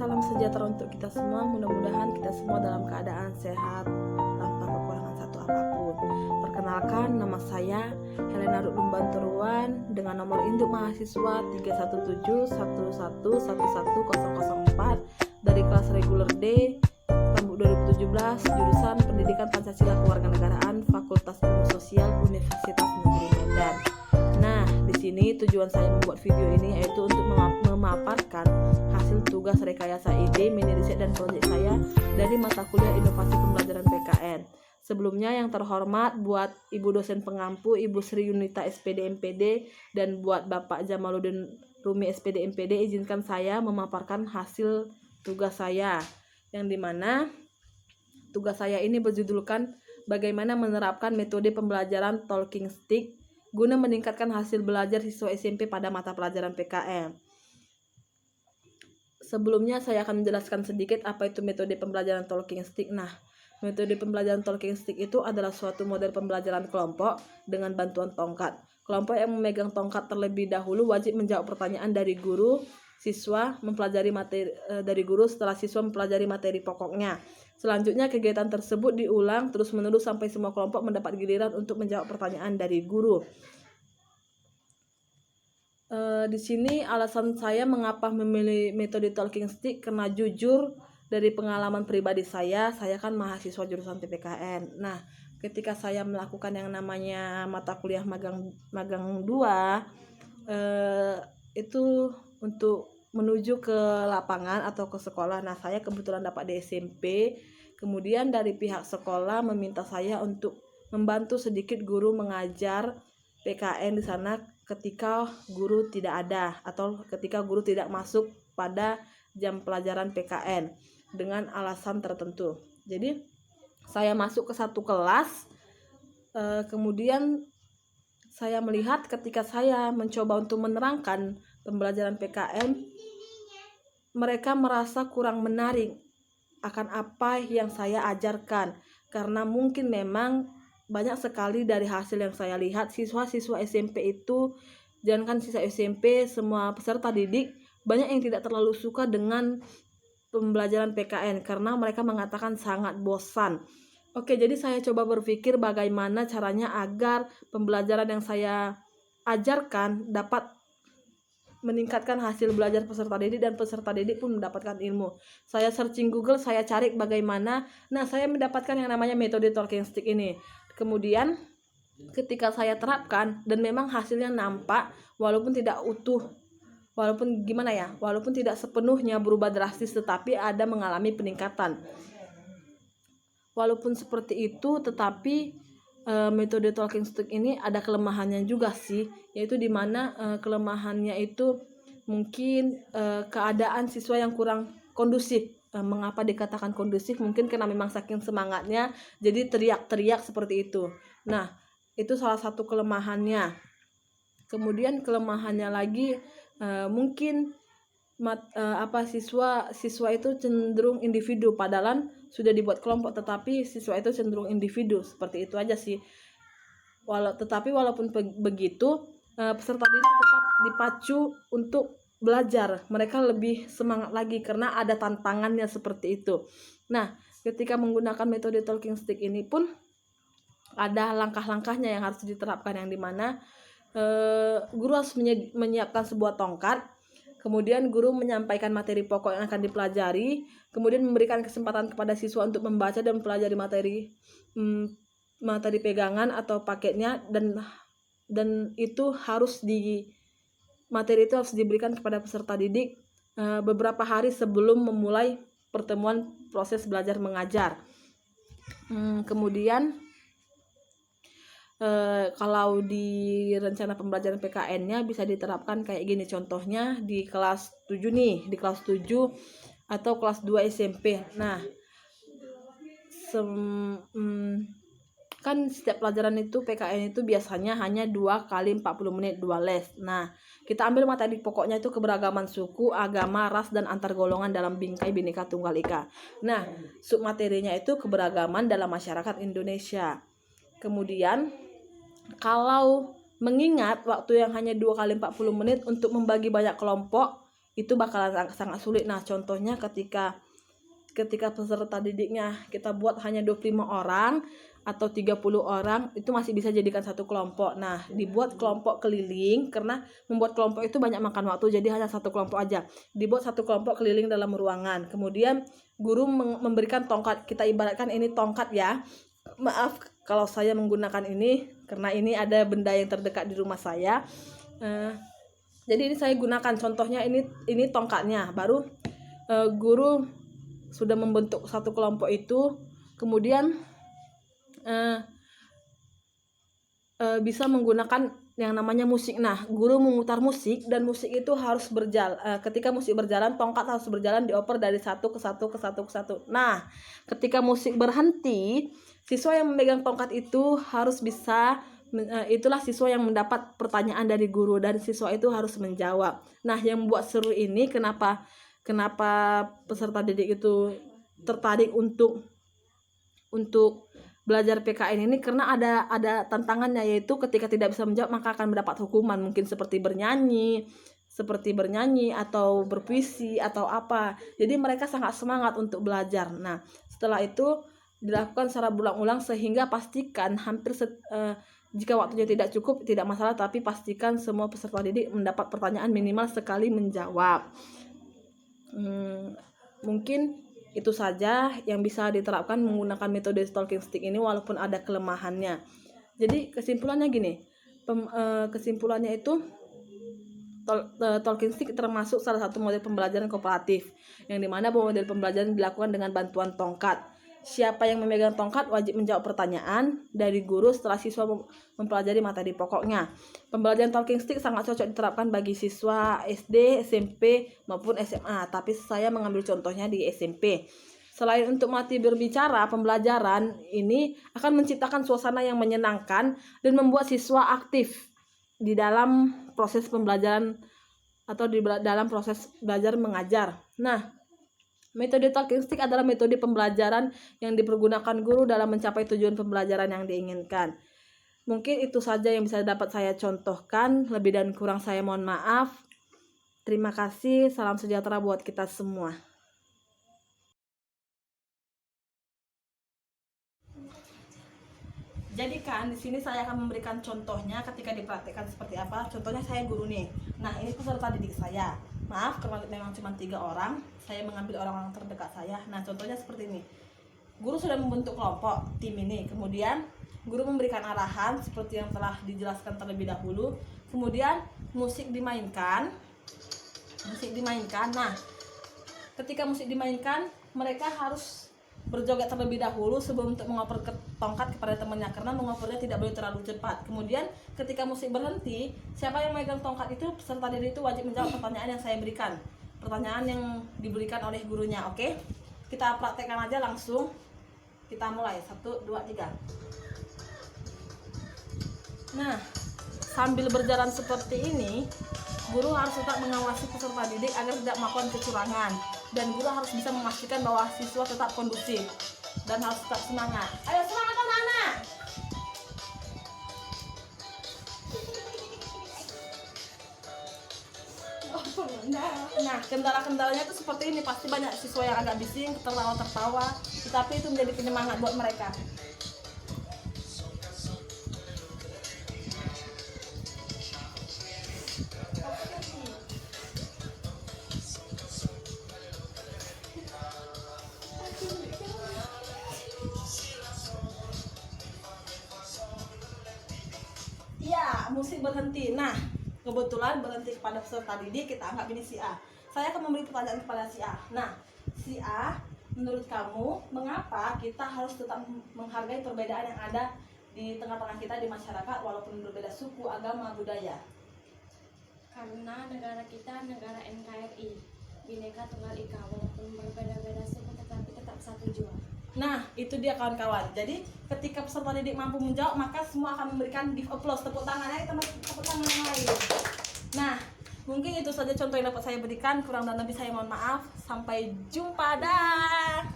salam sejahtera untuk kita semua. Mudah-mudahan kita semua dalam keadaan sehat tanpa kekurangan satu apapun. Perkenalkan, nama saya Helena Rudum Banturuan dengan nomor induk mahasiswa 31711111004 dari kelas reguler D Tambuk 2017, jurusan Pendidikan Pancasila Kewarganegaraan, Fakultas Ilmu Sosial, Universitas Negeri Medan. Nah, di sini tujuan saya membuat video ini yaitu untuk memaparkan hasil tugas rekayasa ide, mini riset dan proyek saya dari mata kuliah Inovasi Pembelajaran PKN. Sebelumnya yang terhormat buat Ibu dosen pengampu Ibu Sri Yunita SPD MPD dan buat Bapak Jamaluddin Rumi SPD MPD, izinkan saya memaparkan hasil tugas saya, yang dimana tugas saya ini berjudulkan bagaimana menerapkan metode pembelajaran talking stick guna meningkatkan hasil belajar siswa SMP pada mata pelajaran PKN. Sebelumnya saya akan menjelaskan sedikit apa itu metode pembelajaran talking stick. Nah, metode pembelajaran talking stick itu adalah suatu model pembelajaran kelompok dengan bantuan tongkat. Kelompok yang memegang tongkat terlebih dahulu wajib menjawab pertanyaan dari guru, siswa mempelajari materi dari guru setelah siswa mempelajari materi pokoknya. Selanjutnya kegiatan tersebut diulang terus-menerus sampai semua kelompok mendapat giliran untuk menjawab pertanyaan dari guru. Di sini alasan saya mengapa memilih metode talking stick, karena jujur dari pengalaman pribadi saya kan mahasiswa jurusan PPKN. Nah, ketika saya melakukan yang namanya mata kuliah magang 2 itu untuk menuju ke lapangan atau ke sekolah. Nah, saya kebetulan dapat di SMP. Kemudian dari pihak sekolah meminta saya untuk membantu sedikit guru mengajar PKN di sana ketika guru tidak ada atau ketika guru tidak masuk pada jam pelajaran PKN dengan alasan tertentu. Jadi saya masuk ke satu kelas, kemudian saya melihat ketika saya mencoba untuk menerangkan pembelajaran PKN, mereka merasa kurang menarik akan apa yang saya ajarkan, karena mungkin memang banyak sekali dari hasil yang saya lihat siswa-siswa SMP itu, jangankan siswa SMP, semua peserta didik banyak yang tidak terlalu suka dengan pembelajaran PKN karena mereka mengatakan sangat bosan. Oke, jadi saya coba berpikir bagaimana caranya agar pembelajaran yang saya ajarkan dapat meningkatkan hasil belajar peserta didik dan peserta didik pun mendapatkan ilmu. Saya searching Google, saya cari bagaimana. Nah, saya mendapatkan yang namanya metode talking stick ini. Kemudian ketika saya terapkan dan memang hasilnya nampak, walaupun tidak utuh, walaupun tidak sepenuhnya berubah drastis, tetapi ada mengalami peningkatan. Walaupun seperti itu, tetapi metode talking stick ini ada kelemahannya juga sih, yaitu dimana kelemahannya itu mungkin keadaan siswa yang kurang kondusif. Mengapa dikatakan kondusif? Mungkin karena memang saking semangatnya jadi teriak-teriak seperti itu. Nah, itu salah satu kelemahannya. Kemudian kelemahannya lagi mungkin siswa itu cenderung individu, padahal sudah dibuat kelompok tetapi siswa itu cenderung individu. Seperti itu aja sih. Walaupun begitu, peserta didik tetap dipacu untuk belajar. Mereka lebih semangat lagi karena ada tantangannya seperti itu. Nah, ketika menggunakan metode talking stick ini pun ada langkah-langkahnya yang harus diterapkan, yang dimana guru harus menyiapkan sebuah tongkat. Kemudian guru menyampaikan materi pokok yang akan dipelajari, kemudian memberikan kesempatan kepada siswa untuk membaca dan mempelajari materi pegangan atau paketnya, dan itu materi itu harus diberikan kepada peserta didik beberapa hari sebelum memulai pertemuan proses belajar mengajar. Kemudian kalau di rencana pembelajaran PKN-nya bisa diterapkan kayak gini, contohnya di kelas 7 nih, di kelas 7 atau kelas 2 SMP. Nah, kan setiap pelajaran itu PKN itu biasanya hanya 2 kali 40 menit 2 les. Nah, kita ambil materi pokoknya itu keberagaman suku, agama, ras, dan antar golongan dalam bingkai Bhinneka Tunggal Ika. Nah, submaterinya itu keberagaman dalam masyarakat Indonesia. Kemudian kalau mengingat waktu yang hanya 2 kali 40 menit untuk membagi banyak kelompok, itu bakalan sangat sulit. Nah, contohnya ketika peserta didiknya kita buat hanya 25 orang atau 30 orang, itu masih bisa jadikan satu kelompok. Nah, dibuat kelompok keliling, karena membuat kelompok itu banyak makan waktu, jadi hanya satu kelompok aja. Dibuat satu kelompok keliling dalam ruangan. Kemudian guru memberikan tongkat, kita ibaratkan ini tongkat ya. Maaf kalau saya menggunakan ini, karena ini ada benda yang terdekat di rumah saya. Jadi ini saya gunakan, contohnya ini tongkatnya. Baru guru sudah membentuk satu kelompok itu, kemudian bisa menggunakan yang namanya musik. Nah, guru memutar musik, dan musik itu harus berjalan. Ketika musik berjalan, tongkat harus berjalan, dioper dari satu ke satu ke satu ke satu. Nah, ketika musik berhenti, siswa yang memegang tongkat itu harus bisa, itulah siswa yang mendapat pertanyaan dari guru, dan siswa itu harus menjawab. Nah, yang membuat seru ini, kenapa peserta didik itu tertarik untuk belajar PKN ini, karena ada tantangannya, yaitu ketika tidak bisa menjawab maka akan mendapat hukuman, mungkin seperti bernyanyi atau berpuisi atau apa. Jadi mereka sangat semangat untuk belajar. Nah, setelah itu dilakukan secara berulang-ulang, sehingga pastikan jika waktunya tidak cukup tidak masalah, tapi pastikan semua peserta didik mendapat pertanyaan minimal sekali menjawab. Mungkin itu saja yang bisa diterapkan menggunakan metode talking stick ini, walaupun ada kelemahannya. Jadi kesimpulannya gini, kesimpulannya itu talking stick termasuk salah satu model pembelajaran kooperatif, yang dimana model pembelajaran dilakukan dengan bantuan tongkat. Siapa yang memegang tongkat wajib menjawab pertanyaan dari guru setelah siswa mempelajari materi pokoknya. Pembelajaran talking stick sangat cocok diterapkan bagi siswa SD, SMP, maupun SMA, tapi saya mengambil contohnya di SMP. Selain untuk melatih berbicara, pembelajaran ini akan menciptakan suasana yang menyenangkan dan membuat siswa aktif di dalam proses pembelajaran atau di dalam proses belajar mengajar. Nah, metode talking stick adalah metode pembelajaran yang dipergunakan guru dalam mencapai tujuan pembelajaran yang diinginkan. Mungkin itu saja yang bisa dapat saya contohkan. Lebih dan kurang saya mohon maaf. Terima kasih. Salam sejahtera buat kita semua. Jadi kan di sini saya akan memberikan contohnya ketika dipraktikkan seperti apa. Contohnya saya guru nih. Nah, ini peserta didik saya. Maaf karena memang cuma 3 orang. Saya mengambil orang-orang terdekat saya. Nah, contohnya seperti ini. Guru sudah membentuk kelompok tim ini. Kemudian guru memberikan arahan seperti yang telah dijelaskan terlebih dahulu. Kemudian musik dimainkan. Nah, ketika musik dimainkan, mereka harus berjoget terlebih dahulu sebelum untuk mengoper tongkat kepada temannya, karena mengopernya tidak boleh terlalu cepat. Kemudian ketika musik berhenti, siapa yang memegang tongkat itu, peserta didik itu wajib menjawab pertanyaan yang saya berikan, pertanyaan yang diberikan oleh gurunya. Oke, kita praktekkan aja langsung. Kita mulai 1, 2, 3. Nah, sambil berjalan seperti ini, guru harus tetap mengawasi peserta didik agar tidak melakukan kecurangan, dan guru harus bisa memastikan bahwa siswa tetap kondusif dan harus tetap semangat. Ayo semangat anak-anak! Nah, kendala-kendalanya itu seperti ini. Pasti banyak siswa yang agak bising, tertawa-tertawa, tetapi itu menjadi penyemangat buat mereka. Ya, musik berhenti. Nah, kebetulan berhenti kepada peserta didik, kita anggap ini si A. Saya akan memberi pertanyaan kepada si A. Nah, si A, menurut kamu, mengapa kita harus tetap menghargai perbedaan yang ada di tengah-tengah kita di masyarakat, walaupun berbeda suku, agama, budaya? Karena negara kita negara NKRI, Bhinneka Tunggal Ika, walaupun berbeda-beda suku tetapi tetap satu jua. Nah, itu dia kawan-kawan. Jadi, ketika peserta didik mampu menjawab, maka semua akan memberikan give applause, tepuk tangan. Ayo teman, tepuk tangan yang lain. Nah, mungkin itu saja contoh yang dapat saya berikan. Kurang dan lebih saya mohon maaf. Sampai jumpa, dah.